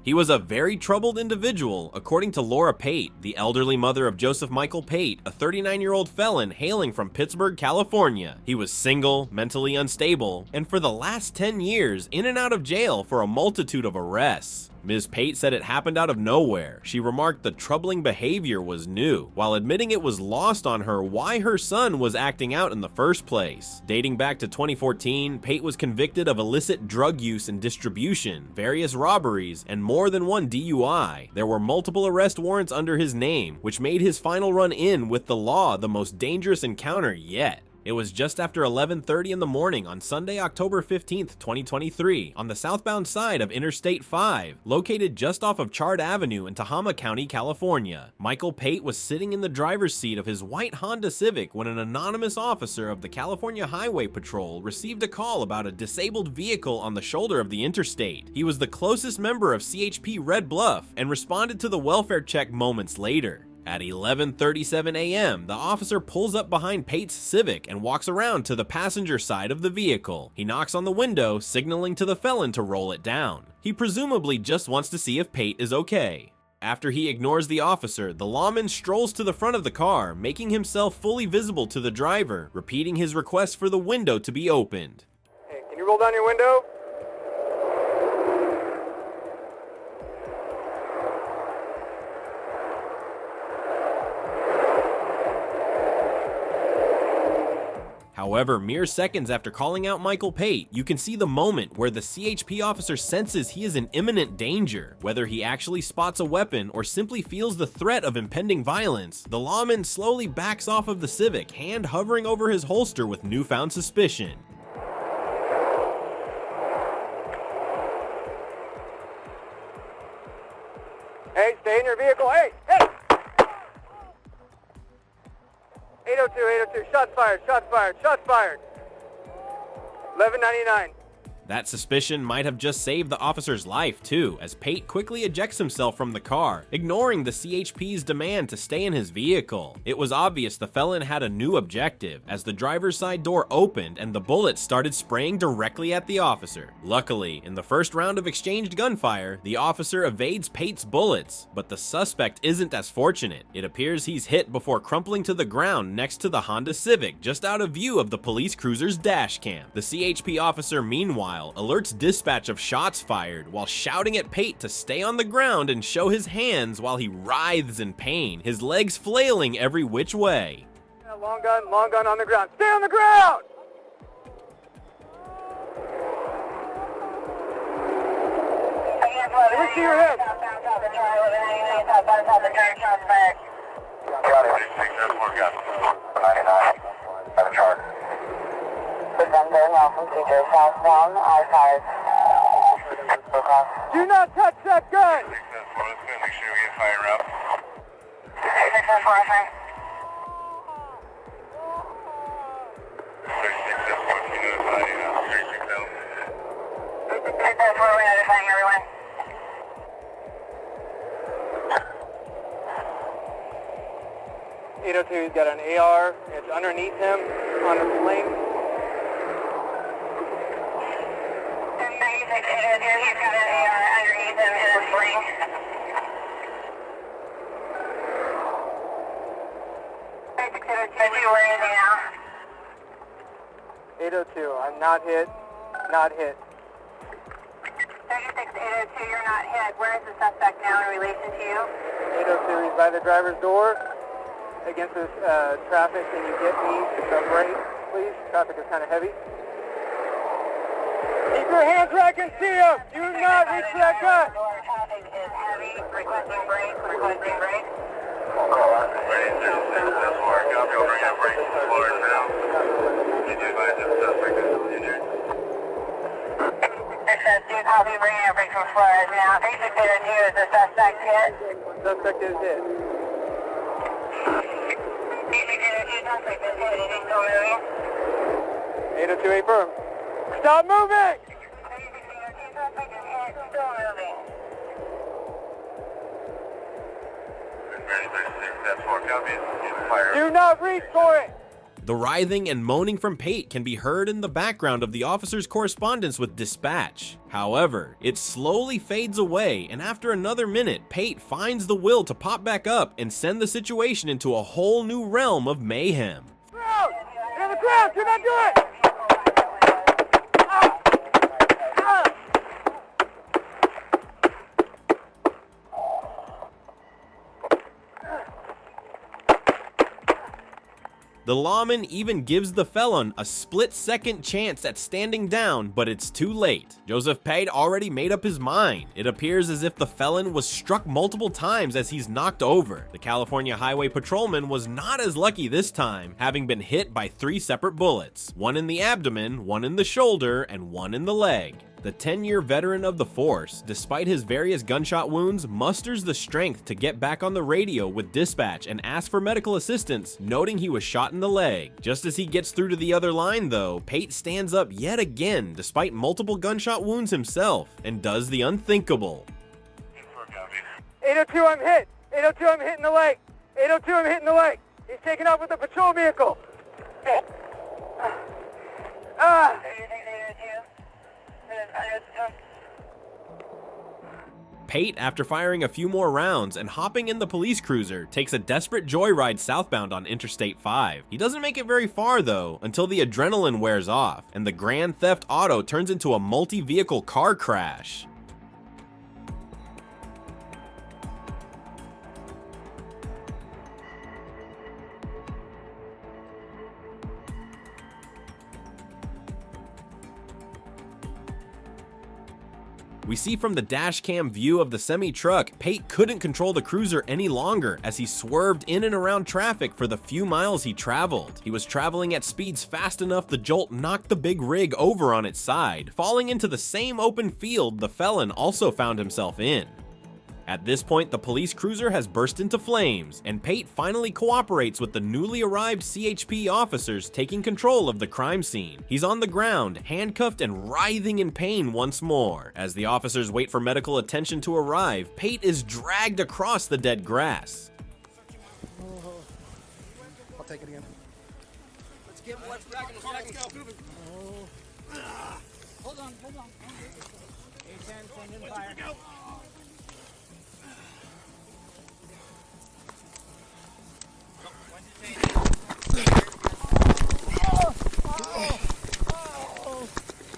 He was a very troubled individual, according to Laura Pate, the elderly mother of Joseph Michael Pate, a 39-year-old felon hailing from Pittsburgh, California. He was single, mentally unstable, and for the last 10 years in and out of jail for a multitude of arrests. Ms. Pate said it happened out of nowhere. She remarked the troubling behavior was new, while admitting it was lost on her why her son was acting out in the first place. Dating back to 2014, Pate was convicted of illicit drug use and distribution, various robberies, and more than one DUI. There were multiple arrest warrants under his name, which made his final run in with the law the most dangerous encounter yet. It was just after 11:30 in the morning on Sunday, October 15th, 2023, on the southbound side of Interstate 5, located just off of Chard Avenue in Tehama County, California. Michael Pate was sitting in the driver's seat of his white Honda Civic when an anonymous officer of the California Highway Patrol received a call about a disabled vehicle on the shoulder of the interstate. He was the closest member of CHP Red Bluff and responded to the welfare check moments later. At 11:37 a.m., the officer pulls up behind Pate's Civic and walks around to the passenger side of the vehicle. He knocks on the window, signaling to the felon to roll it down. He presumably just wants to see if Pate is okay. After he ignores the officer, the lawman strolls to the front of the car, making himself fully visible to the driver, repeating his request for the window to be opened. Hey, can you roll down your window? However, mere seconds after calling out Michael Pate, you can see the moment where the CHP officer senses he is in imminent danger. Whether he actually spots a weapon or simply feels the threat of impending violence, the lawman slowly backs off of the Civic, hand hovering over his holster with newfound suspicion. Hey, stay in your vehicle. Hey, hey! 802, shots fired, shots fired, shots fired. 1199. That suspicion might have just saved the officer's life too, as Pate quickly ejects himself from the car, ignoring the CHP's demand to stay in his vehicle. It was obvious the felon had a new objective, as the driver's side door opened and the bullets started spraying directly at the officer. Luckily, in the first round of exchanged gunfire, the officer evades Pate's bullets, but the suspect isn't as fortunate. It appears he's hit before crumpling to the ground next to the Honda Civic, just out of view of the police cruiser's dash cam. The CHP officer, meanwhile, alerts dispatch of shots fired while shouting at Pate to stay on the ground and show his hands while he writhes in pain, his legs flailing every which way. Long gun on the ground. Stay on the ground! Let me see your head. Do not touch that gun! Make sure we get fire up. He's got an AR. It's underneath him on the sling. He's got an AR underneath him in his sling. 802, I'm not hit. Not hit. 36-802, you're not hit. Where is the suspect now in relation to you? 802, he's by the driver's door against this traffic. Can you get me the brake, please? Traffic is kind of heavy. Keep your hands where I can see them. Do not reach for that gun. Traffic is heavy. Requesting brake. Requesting brake. Ready, 36-4. Copy, I'll bring that brake to the floor now. Did you advise that the suspect is still injured? 36-2, copy, bringing that brake from Flores now. 36-802, is the suspect hit? Suspect is hit. 36-802, suspect is hit. Is he still moving? 802, affirm. Stop moving! 36-802, suspect is hit. Still moving. Ready, 36-4. Copy. Fire. Do not reach for it! The writhing and moaning from Pate can be heard in the background of the officer's correspondence with dispatch. However, it slowly fades away, and after another minute, Pate finds the will to pop back up and send the situation into a whole new realm of mayhem. Ground! Get on the ground! Do not do it! The lawman even gives the felon a split-second chance at standing down, but it's too late. Joseph Pate already made up his mind. It appears as if the felon was struck multiple times as he's knocked over. The California Highway Patrolman was not as lucky this time, having been hit by 3 separate bullets, one in the abdomen, one in the shoulder, and one in the leg. The 10-year veteran of the force, despite his various gunshot wounds, musters the strength to get back on the radio with dispatch and ask for medical assistance, noting he was shot in the leg. Just as he gets through to the other line though, Pate stands up yet again despite multiple gunshot wounds himself, and does the unthinkable. 802, I'm hit! 802, I'm hitting the leg! 802, I'm hitting the leg! He's taking off with a patrol vehicle! Ah! Pate, after firing a few more rounds and hopping in the police cruiser, takes a desperate joyride southbound on Interstate 5. He doesn't make it very far though, until the adrenaline wears off, and the Grand Theft Auto turns into a multi-vehicle car crash. We see from the dash cam view of the semi-truck, Pate couldn't control the cruiser any longer as he swerved in and around traffic for the few miles he traveled. He was traveling at speeds fast enough the jolt knocked the big rig over on its side, falling into the same open field the felon also found himself in. At this point, the police cruiser has burst into flames, and Pate finally cooperates with the newly arrived CHP officers taking control of the crime scene. He's on the ground, handcuffed and writhing in pain once more. As the officers wait for medical attention to arrive, Pate is dragged across the dead grass. I'll take it again. Let's get him. Let's drag him. Let's go. Hold on. A10, send in fire. Go.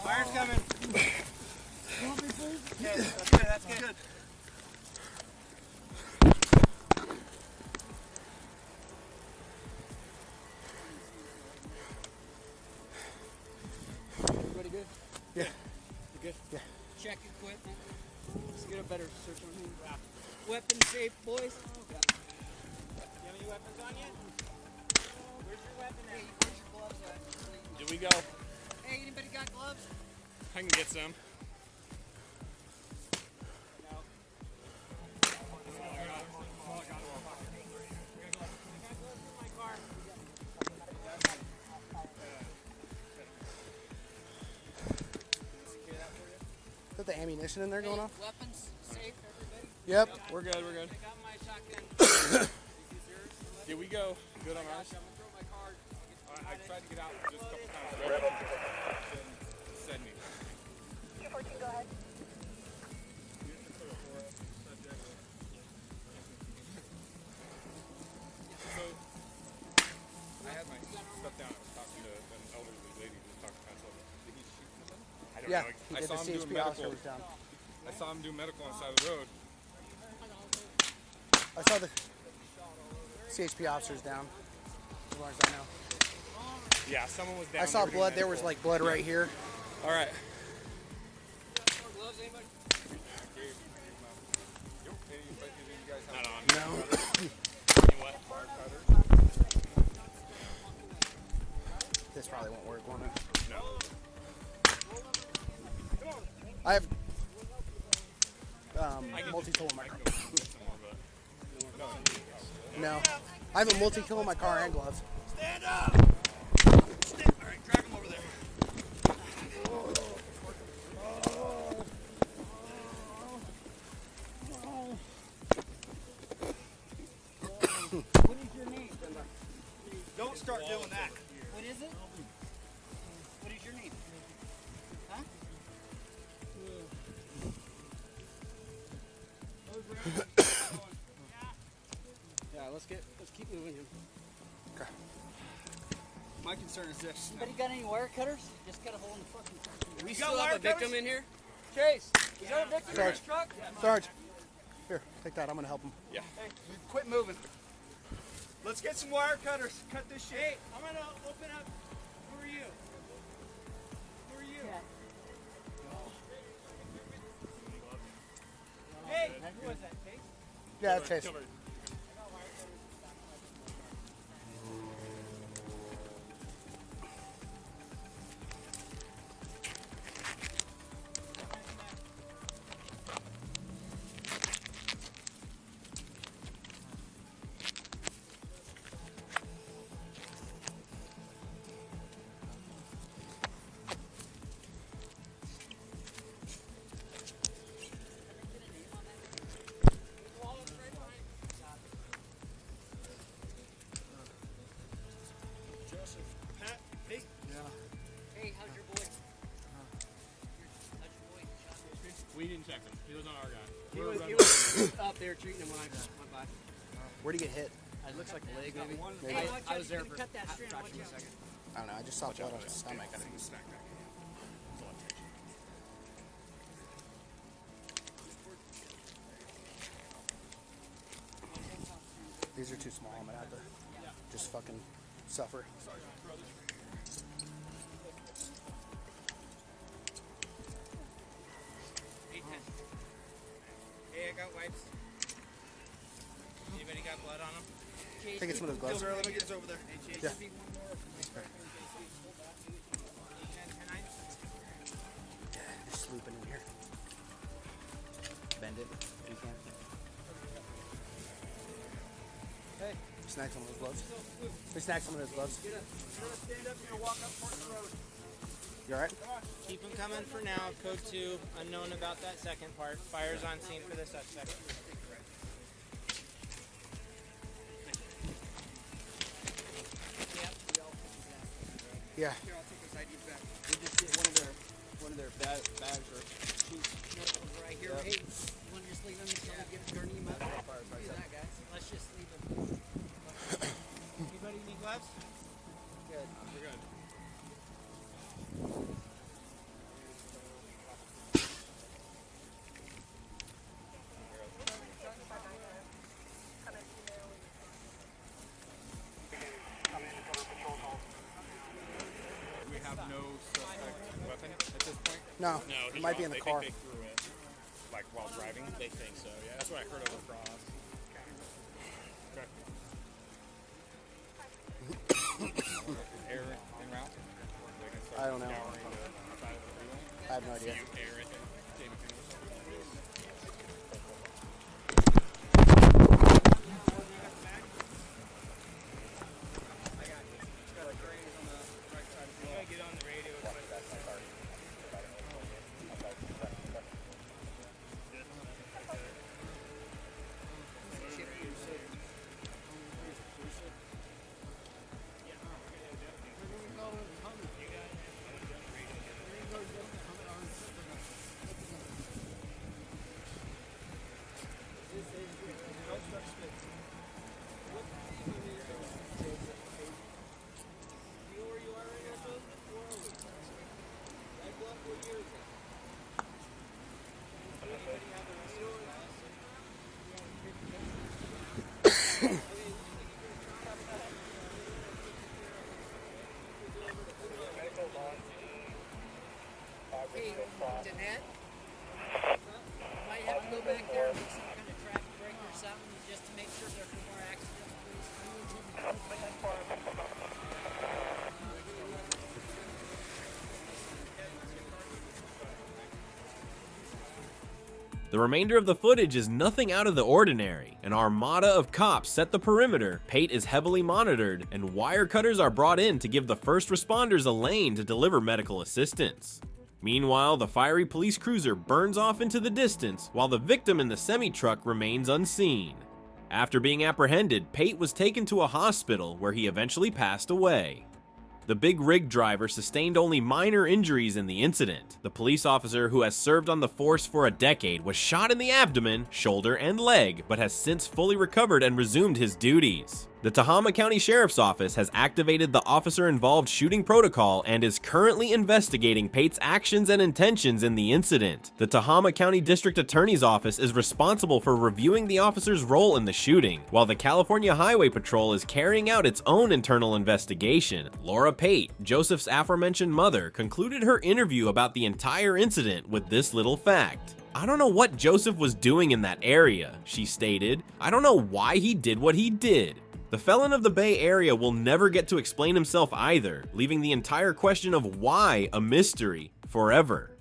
Fire's coming. Okay, that's good. Everybody good? Yeah. You good? Yeah. Check equipment. Let's get a better search on him. Weapons safe, boys. You have any weapons on you? Where's your weapon at? Hey, where's your gloves at? Here we go. Hey, anybody got gloves? I can get some. No. Is that the ammunition in there going off? Weapons safe, everybody? Yep. We're good. We're good. I got my shotgun. Here we go. Good on ours. I'm gonna throw my card. I tried to get out just a couple times. Then send me. 214, go ahead. So I had my stuff down. I was talking to an elderly lady who was talking to myself. Did he shoot somebody? I don't Yeah, know. he I did. saw The him doing CHP officer medical. was down. I saw him do medical on the side of the road. I saw the CHP officers down, as far as I know. Yeah, someone was down. I saw blood. There was like blood right here. All right. Gloves, anybody? Not on. No. This probably won't work, won't it? No. I have multi-tool in my car. No. I have a multi-tool in my car and gloves. Stand up! All right, drag him over there. What is your name? Don't start doing that. Yeah, let's keep moving him. Okay. My concern is this. Anybody got any wire cutters? Just got a hole in the fucking. We still have a victim in here? Chase, is there a victim in this truck? Sarge, here, take that. I'm gonna help him. Yeah. Hey, quit moving. Let's get some wire cutters. Cut this shit. Hey, I'm gonna open up. Who are you? Who are you? Hey, who was that, Chase? Yeah, that's Chase. Joseph Pate. Hey, how's your boy? How's your boy? We didn't check him. He was on our guy. He was up there treating him when I went by. Where'd he get hit? It looks like a leg, maybe. Hey, I was there for cut that a strand. fraction of a Watch out. second. I don't know. I just saw blood on his stomach. Snack back. That's a lot of tension. These are too small. I'm gonna have to just fucking suffer. Hey, I got wipes. Anybody got blood on them? I think it's one of those gloves. Let me get this over there. Yeah. Just looping in here. Bend it if you can. Hey. Snag some of those gloves. We snag some of those gloves. Stand up here and walk up towards the road. You alright? Keep them coming for now. Code 2, unknown about that second part. Fires on scene for the suspect. Yeah. Here, I'll take those IDs back. We'll just get one of their bags or sheets. Right here. Hey, you want to just leave them until we get a journey him up? Do that, guys. Let's just leave them. Anybody need gloves? Good. We're good. We have no suspect weapon at this point. No. It might be in the car. They threw it, like while driving. They think so. Yeah, that's what I heard over across. Okay. Is air en route? They can start I don't know. scouring the side of the freeway. I have no idea. You air it and David Green or something like this. Get on the radio. Hey, Danette, might have to go back there and make some kind of traffic break or something just to make sure there's no more accidents, The remainder of the footage is nothing out of the ordinary. An armada of cops set the perimeter, Pate is heavily monitored, and wire cutters are brought in to give the first responders a lane to deliver medical assistance. Meanwhile, the fiery police cruiser burns off into the distance while the victim in the semi-truck remains unseen. After being apprehended, Pate was taken to a hospital where he eventually passed away. The big rig driver sustained only minor injuries in the incident. The police officer, who has served on the force for a decade, was shot in the abdomen, shoulder, and leg, but has since fully recovered and resumed his duties. The Tehama County Sheriff's Office has activated the officer-involved shooting protocol and is currently investigating Pate's actions and intentions in the incident. The Tehama County District Attorney's Office is responsible for reviewing the officer's role in the shooting, while the California Highway Patrol is carrying out its own internal investigation. Laura Pate, Joseph's aforementioned mother, concluded her interview about the entire incident with this little fact. "I don't know what Joseph was doing in that area," she stated. "I don't know why he did what he did." The felon of the Bay Area will never get to explain himself either, leaving the entire question of why a mystery forever.